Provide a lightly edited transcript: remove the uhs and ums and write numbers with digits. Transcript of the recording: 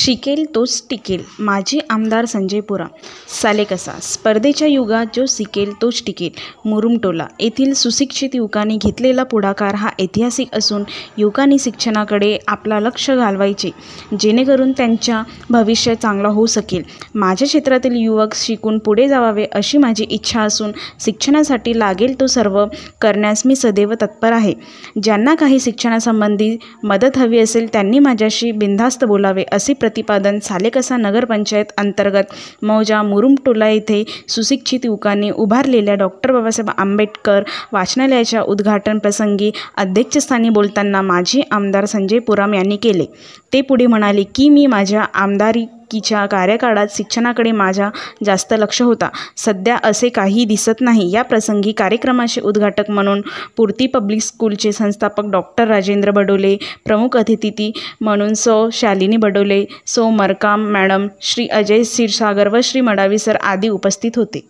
शिकेल तोच टिकेल. माजी आमदार संजय पुराम. सालेकसा. स्पर्धेच्या युगात जो शिकेल तोच टिकेल. मुरुमटोला येथील सुशिक्षित युवकांनी घेतलेला पुढाकार हा ऐतिहासिक असून युवकांनी शिक्षणाकडे आपला लक्ष घालवायचे जेणेकरून त्यांच्या भविष्य चांगला होऊ शकेल. माझ्या क्षेत्रातील युवक शिकून पुढे जावावे अशी माझी इच्छा असून शिक्षणासाठी लागेल तो सर्व करण्यास मी सदैव तत्पर आहे. ज्यांना काही शिक्षणासंबंधी मदत हवी असेल त्यांनी माझ्याशी बिनधास्त बोलावे असे प्रतिपादन सालेकसा नगरपंचायत अंतर्गत मौजा मुरुमटोला येथे सुशिक्षित युवकांनी उभारलेल्या डॉक्टर बाबासाहेब आंबेडकर वाचनालयाच्या उद्घाटन प्रसंगी अध्यक्षस्थानी बोलताना माजी आमदार संजय पुराम यांनी केले. ते पुढे म्हणाले की मी माझ्या आमदारकीच्या कार्यकाळात शिक्षणाकडे माझा जास्त लक्ष होता. सध्या असे काही दिसत नाही. या प्रसंगी कार्यक्रमाचे उद्घाटक म्हणून पूर्ती पब्लिक स्कूलचे संस्थापक डॉक्टर राजेंद्र बडोले, प्रमुख अतिथी म्हणून सौ शालिनी बडोले, सौ मरकाम मॅडम, श्री अजय क्षीरसागर व श्री मडावी सर आदी उपस्थित होते.